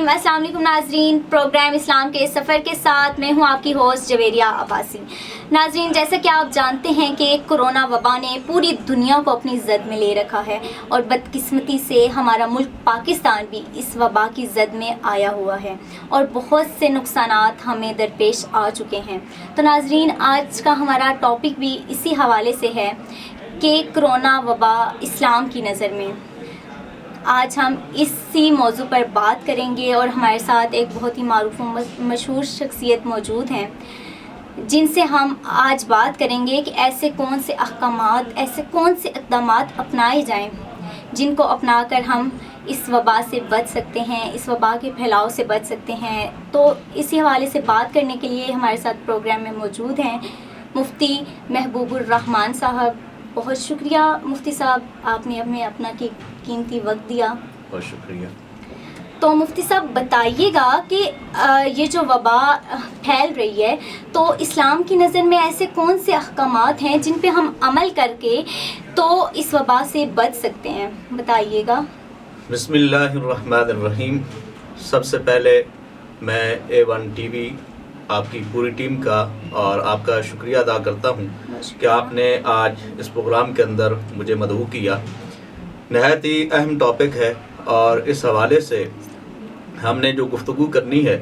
الرحیم۔ السلام علیکم ناظرین، پروگرام اسلام کے سفر کے ساتھ میں ہوں آپ کی ہوسٹ جویریہ عباسی۔ ناظرین، جیسا کہ آپ جانتے ہیں کہ کرونا وبا نے پوری دنیا کو اپنی زد میں لے رکھا ہے اور بدقسمتی سے ہمارا ملک پاکستان بھی اس وبا کی زد میں آیا ہوا ہے اور بہت سے نقصانات ہمیں درپیش آ چکے ہیں۔ تو ناظرین، آج کا ہمارا ٹاپک بھی اسی حوالے سے ہے کہ کرونا وبا اسلام کی نظر میں۔ آج ہم اسی موضوع پر بات کریں گے اور ہمارے ساتھ ایک بہت ہی معروف و مشہور شخصیت موجود ہیں جن سے ہم آج بات کریں گے کہ ایسے کون سے احکامات، ایسے کون سے اقدامات اپنائے جائیں جن کو اپنا کر ہم اس وبا سے بچ سکتے ہیں، اس وبا کے پھیلاؤ سے بچ سکتے ہیں۔ تو اسی حوالے سے بات کرنے کے لیے ہمارے ساتھ پروگرام میں موجود ہیں مفتی محبوب الرحمان صاحب۔ بہت شکریہ مفتی صاحب، آپ نے ہمیں اپنا قیمتی وقت دیا۔ بہت شکریہ۔ تو مفتی صاحب بتائیے گا کہ یہ جو وبا پھیل رہی ہے تو اسلام کی نظر میں ایسے کون سے احکامات ہیں جن پہ ہم عمل کر کے تو اس وبا سے بچ سکتے ہیں، بتائیے گا۔ بسم اللہ الرحمن الرحیم۔ سب سے پہلے میں A1 ٹی وی آپ کی پوری ٹیم کا اور آپ کا شکریہ ادا کرتا ہوں کہ آپ نے آج اس پروگرام کے اندر مجھے مدعو کیا۔ نہایت ہی اہم ٹاپک ہے اور اس حوالے سے ہم نے جو گفتگو کرنی ہے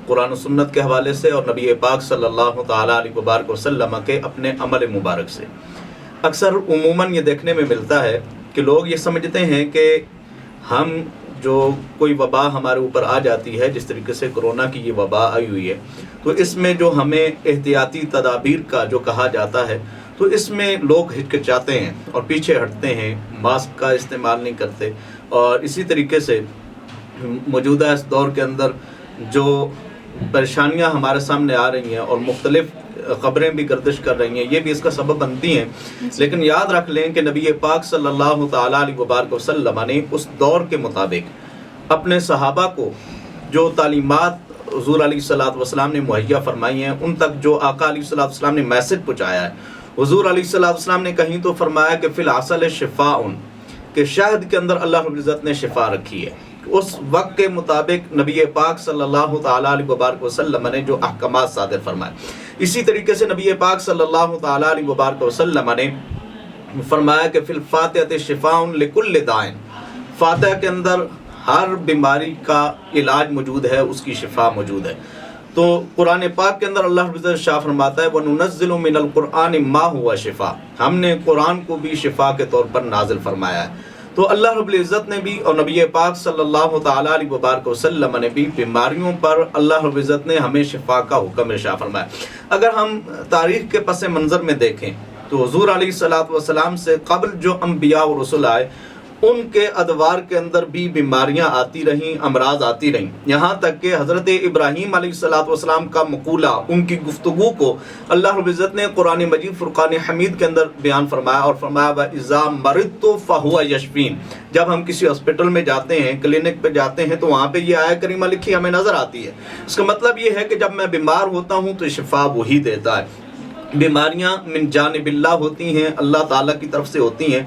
قرآن و سنت کے حوالے سے اور نبی پاک صلی اللہ تعالیٰ علیہ وبارک وسلم کے اپنے عمل مبارک سے۔ اکثر عموماً یہ دیکھنے میں ملتا ہے کہ لوگ یہ سمجھتے ہیں کہ ہم جو کوئی وبا ہمارے اوپر آ جاتی ہے، جس طریقے سے کرونا کی یہ وبا آئی ہوئی ہے، تو اس میں جو ہمیں احتیاطی تدابیر کا جو کہا جاتا ہے تو اس میں لوگ ہچکچاتے ہیں اور پیچھے ہٹتے ہیں، ماسک کا استعمال نہیں کرتے، اور اسی طریقے سے موجودہ اس دور کے اندر جو پریشانیاں ہمارے سامنے آ رہی ہیں اور مختلف خبریں بھی گردش کر رہی ہیں، یہ بھی اس کا سبب بنتی ہیں۔ لیکن یاد رکھ لیں کہ نبی پاک صلی اللہ تعالیٰ علیہ وبارک وسلم نے اس دور کے مطابق اپنے صحابہ کو جو تعلیمات حضور علیہ الصلوۃ والسلام نے مہیا فرمائی ہیں، ان تک جو آقا علیہ الصلوۃ والسلام نے میسج پہنچایا ہے۔ حضور علیہ الصلوۃ والسلام نے کہیں تو فرمایا کہ فی العسل شفاء، کہ شہد کے اندر اللہ رب العزت نے شفا رکھی ہے۔ اس وقت کے مطابق نبی پاک صلی اللہ تعالیٰ علیہ وبارک وسلم نے جو احکامات صادر فرمائے، اسی طریقے سے نبی پاک صلی اللہ تعالیٰ علیہ وبارک وسلم نے فرمایا کہ فی الفاتحۃ شفاء لکل داء، فاتحہ کے اندر ہر بیماری کا علاج موجود ہے، اس کی شفا موجود ہے۔ تو قرآن پاک کے اندر اللہ رب العزت شاہ فرماتا ہے وَنُنَزِّلُ مِنَ الْقُرْآنِ مَا هُوَ شِفَاء، ہم نے قرآن کو بھی شفا کے طور پر نازل فرمایا ہے۔ تو اللہ رب العزت نے بھی اور نبی پاک صلی اللہ تعالیٰ علیہ وبارک وسلم نے بھی بیماریوں پر اللہ رب العزت نے ہمیں شفا کا حکم ارشاد فرمایا۔ اگر ہم تاریخ کے پس منظر میں دیکھیں تو حضور علیہ الصلوۃ والسلام سے قبل جو انبیاء و رسول آئے، ان کے ادوار کے اندر بھی بیماریاں آتی رہیں، امراض آتی رہیں، یہاں تک کہ حضرت ابراہیم علیہ الصلوۃ والسلام کا مقولہ، ان کی گفتگو کو اللہ رب العزت نے قرآن مجید فرقان حمید کے اندر بیان فرمایا اور فرمایا وَإِذَا مَرِضْتُ فَهُوَ يَشْفِينِ۔ جب ہم کسی ہاسپٹل میں جاتے ہیں، کلینک پہ جاتے ہیں، تو وہاں پہ یہ آیت کریمہ لکھی ہمیں نظر آتی ہے۔ اس کا مطلب یہ ہے کہ جب میں بیمار ہوتا ہوں تو شفا وہی دیتا ہے۔ بیماریاں من جانب اللہ ہوتی ہیں، اللہ تعالیٰ کی طرف سے ہوتی ہیں،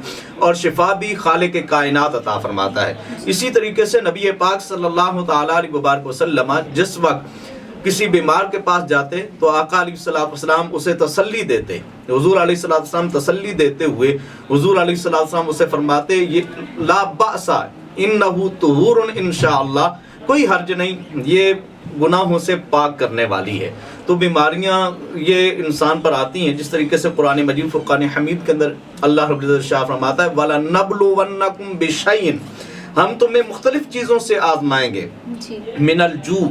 اور شفا بھی خالق کائنات عطا فرماتا ہے۔ اسی طریقے سے نبی پاک صلی اللہ تعالیٰ علیہ وبارک وسلم جس وقت کسی بیمار کے پاس جاتے تو آقا علیہ الصلوۃ والسلام اسے تسلی دیتے، حضور علیہ الصلوۃ والسلام تسلی دیتے ہوئے حضور علیہ الصلوۃ والسلام اسے فرماتے یہ لا بأس انہ طہور انشاءاللہ، کوئی حرج نہیں، یہ گناہوں سے پاک کرنے والی ہے۔ تو بیماریاں یہ انسان پر آتی ہیں، جس طریقے سے قرآن مجید فرقان حمید کے اندر اللہ رب العزت شاہ فرماتا ہے وَلَنَبْلُوَنَّكُمْ بِشَيْءٍ، ہم تمہیں مختلف چیزوں سے آزمائیں گے، من الجوع،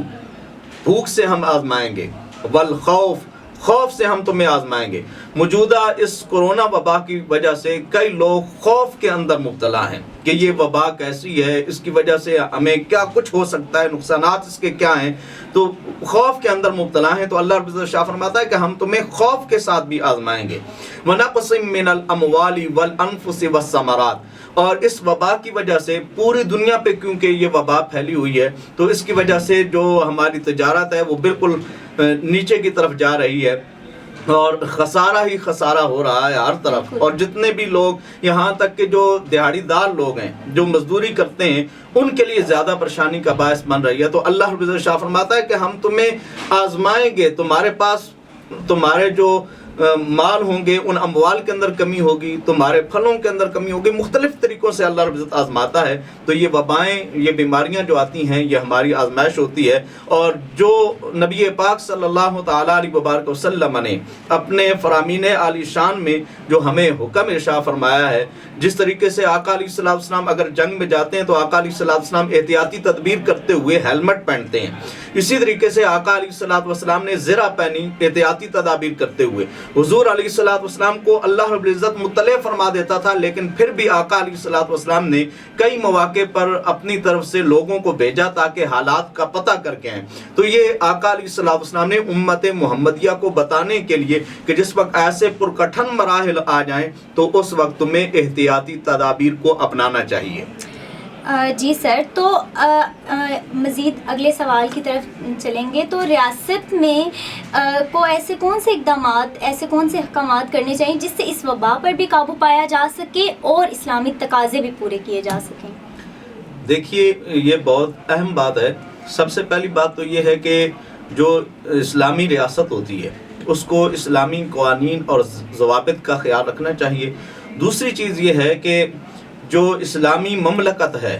بھوک سے ہم آزمائیں گے، والخوف، خوف سے ہم تمہیں آزمائیں گے۔ موجودہ اس کرونا وبا کی وجہ سے کئی لوگ خوف کے اندر مبتلا ہیں کہ یہ وبا کیسی ہے، اس کی وجہ سے ہمیں کیا کچھ ہو سکتا ہے، نقصانات اس کے کیا ہیں، تو خوف کے اندر مبتلا ہیں۔ تو اللہ رب العزت شاہ فرماتا ہے کہ ہم تمہیں خوف کے ساتھ بھی آزمائیں گے۔ وَنَقْصٍ مِّنَ الْأَمْوَالِ وَالْأَنفُسِ وَالثَّمَرَاتِ، اور اس وبا کی وجہ سے پوری دنیا پہ کیونکہ یہ وبا پھیلی ہوئی ہے تو اس کی وجہ سے جو ہماری تجارت ہے وہ بالکل نیچے کی طرف جا رہی ہے، اور خسارہ ہی خسارہ ہو رہا ہے ہر طرف. اور جتنے بھی لوگ یہاں تک کہ جو دیہڑی دار لوگ ہیں جو مزدوری کرتے ہیں ان کے لیے زیادہ پریشانی کا باعث بن رہی ہے. تو اللہ رب العزت شاہ فرماتا ہے کہ ہم تمہیں آزمائیں گے, تمہارے پاس تمہارے جو مال ہوں گے ان اموال کے اندر کمی ہوگی, تمہارے پھلوں کے اندر کمی ہوگی, مختلف طریقوں سے اللہ رب العزت آزماتا ہے. تو یہ وبائیں, یہ بیماریاں جو آتی ہیں یہ ہماری آزمائش ہوتی ہے. اور جو نبی پاک صلی اللہ تعالیٰ علیہ وبارک وسلم نے اپنے فرامین عالی شان میں جو ہمیں حکم ارشاد فرمایا ہے, جس طریقے سے آقا علیہ الصلوۃ والسلام اگر جنگ میں جاتے ہیں تو آقا علیہ الصلوۃ والسلام احتیاطی تدبیر کرتے ہوئے ہیلمٹ پہنتے ہیں, اسی طریقے سے آقا علیہ الصلوۃ والسلام نے زرہ پہنی احتیاطی تدابیر کرتے ہوئے. حضور علیہ الصلوۃ والسلام کو اللہ رب العزت مطلع فرما دیتا تھا, لیکن پھر بھی آقا علیہ الصلوۃ والسلام نے کئی مواقع پر اپنی طرف سے لوگوں کو بھیجا تاکہ حالات کا پتہ کر کے آئیں. تو یہ آقا علیہ الصلوۃ والسلام نے امت محمدیہ کو بتانے کے لیے کہ جس وقت ایسے پرکٹھن مراحل آ جائیں تو اس وقت تمہیں احتیاطی تدابیر کو اپنانا چاہیے. جی سر, تو مزید اگلے سوال کی طرف چلیں گے. تو ریاست میں کو ایسے کون سے اقدامات, ایسے کون سے احکامات کرنے چاہیے جس سے اس وبا پر بھی قابو پایا جا سکے اور اسلامی تقاضے بھی پورے کیے جا سکیں؟ دیکھیے یہ بہت اہم بات ہے. سب سے پہلی بات تو یہ ہے کہ جو اسلامی ریاست ہوتی ہے اس کو اسلامی قوانین اور ضوابط کا خیال رکھنا چاہیے. دوسری چیز یہ ہے کہ جو اسلامی مملکت ہے,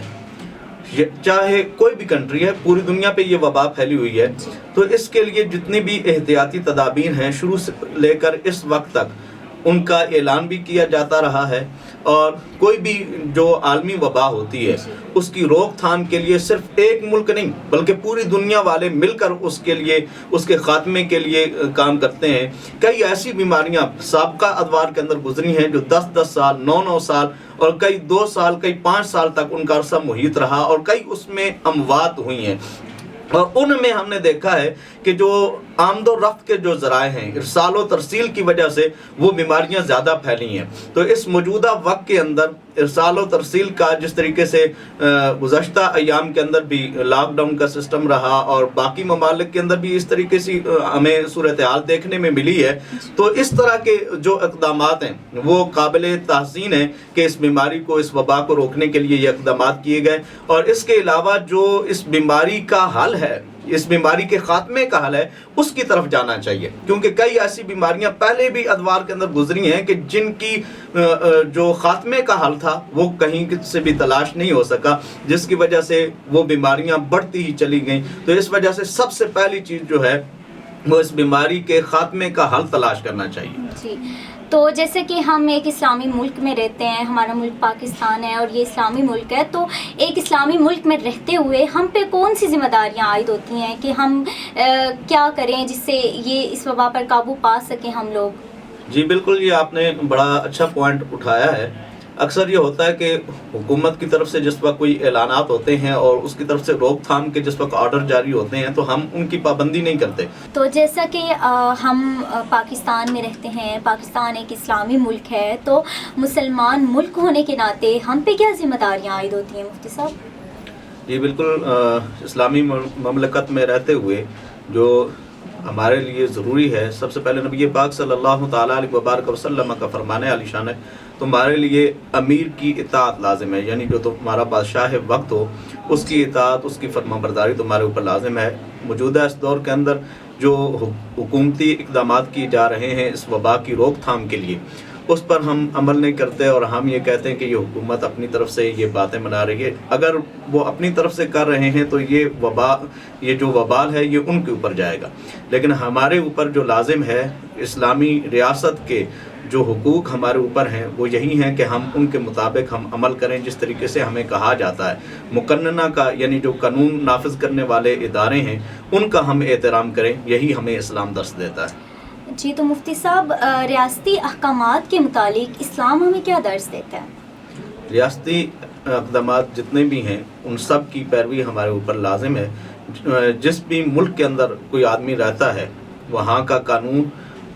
چاہے کوئی بھی کنٹری ہے, پوری دنیا پہ یہ وبا پھیلی ہوئی ہے, تو اس کے لیے جتنی بھی احتیاطی تدابیر ہیں شروع سے لے کر اس وقت تک ان کا اعلان بھی کیا جاتا رہا ہے. اور کوئی بھی جو عالمی وبا ہوتی ہے اس کی روک تھام کے لیے صرف ایک ملک نہیں بلکہ پوری دنیا والے مل کر اس کے لیے, اس کے خاتمے کے لیے کام کرتے ہیں. کئی ایسی بیماریاں سابقہ ادوار کے اندر گزری ہیں جو 10-10 سال, 9-9 سال اور کئی 2 سال, کئی 5 سال تک ان کا عرصہ محیط رہا اور کئی اس میں اموات ہوئی ہیں. اور ان میں ہم نے دیکھا ہے کہ جو آمد و رفت کے جو ذرائع ہیں, ارسال و ترسیل کی وجہ سے وہ بیماریاں زیادہ پھیلی ہیں. تو اس موجودہ وقت کے اندر ارسال و ترسیل کا جس طریقے سے گزشتہ ایام کے اندر بھی لاک ڈاؤن کا سسٹم رہا اور باقی ممالک کے اندر بھی اس طریقے سے ہمیں صورتحال دیکھنے میں ملی ہے, تو اس طرح کے جو اقدامات ہیں وہ قابل تحسین ہیں کہ اس بیماری کو, اس وبا کو روکنے کے لیے یہ اقدامات کیے گئے. اور اس کے علاوہ جو اس بیماری کا حل ہے, اس بیماری کے خاتمے کا حل ہے, اس کی طرف جانا چاہیے. کیونکہ کئی ایسی بیماریاں پہلے بھی ادوار کے اندر گزری ہیں کہ جن کی جو خاتمے کا حل تھا وہ کہیں سے بھی تلاش نہیں ہو سکا, جس کی وجہ سے وہ بیماریاں بڑھتی ہی چلی گئیں. تو اس وجہ سے سب سے پہلی چیز جو ہے وہ اس بیماری کے خاتمے کا حل تلاش کرنا چاہیے. جی, تو جیسے کہ ہم ایک اسلامی ملک میں رہتے ہیں, ہمارا ملک پاکستان ہے اور یہ اسلامی ملک ہے, تو ایک اسلامی ملک میں رہتے ہوئے ہم پہ کون سی ذمہ داریاں عائد ہوتی ہیں کہ ہم کیا کریں جس سے یہ اس وبا پر قابو پا سکیں ہم لوگ؟ جی بالکل, یہ آپ نے بڑا اچھا پوائنٹ اٹھایا ہے. اکثر یہ ہوتا ہے کہ حکومت کی طرف سے جس وقت کوئی اعلانات ہوتے ہیں اور اس کی طرف سے روک تھام کے جس وقت آرڈر جاری ہوتے ہیں تو ہم ان کی پابندی نہیں کرتے. تو جیسا کہ ہم پاکستان میں رہتے ہیں, پاکستان ایک اسلامی ملک ہے, تو مسلمان ملک ہونے کے ناطے ہم پہ کیا ذمہ داریاں عائد ہوتی ہیں مفتی صاحب؟ جی بالکل, اسلامی مملکت میں رہتے ہوئے جو ہمارے لیے ضروری ہے, سب سے پہلے نبی پاک صلی اللہ تعالیٰ علیہ وبارک وسلم کا فرمان عالی شان ہے, تمہارے لیے امیر کی اطاعت لازم ہے. یعنی جو تمہارا بادشاہ وقت ہو اس کی اطاعت, اس کی فرما برداری تمہارے اوپر لازم ہے. موجودہ اس دور کے اندر جو حکومتی اقدامات کیے جا رہے ہیں اس وبا کی روک تھام کے لیے, اس پر ہم عمل نہیں کرتے اور ہم یہ کہتے ہیں کہ یہ حکومت اپنی طرف سے یہ باتیں بنا رہی ہے. اگر وہ اپنی طرف سے کر رہے ہیں تو یہ وبا, یہ جو وبال ہے یہ ان کے اوپر جائے گا. لیکن ہمارے اوپر جو لازم ہے, اسلامی ریاست کے جو حقوق ہمارے اوپر ہیں وہ یہی ہیں کہ ہم ان کے مطابق ہم عمل کریں جس طریقے سے ہمیں کہا جاتا ہے. مقننہ کا یعنی جو قانون نافذ کرنے والے ادارے ہیں ان کا ہم احترام کریں, یہی ہمیں اسلام درس دیتا ہے. جی, تو مفتی صاحب ریاستی احکامات کے متعلق اسلام ہمیں کیا درس دیتا ہے؟ ریاستی اقدامات جتنے بھی ہیں ان سب کی پیروی ہمارے اوپر لازم ہے. جس بھی ملک کے اندر کوئی آدمی رہتا ہے وہاں کا قانون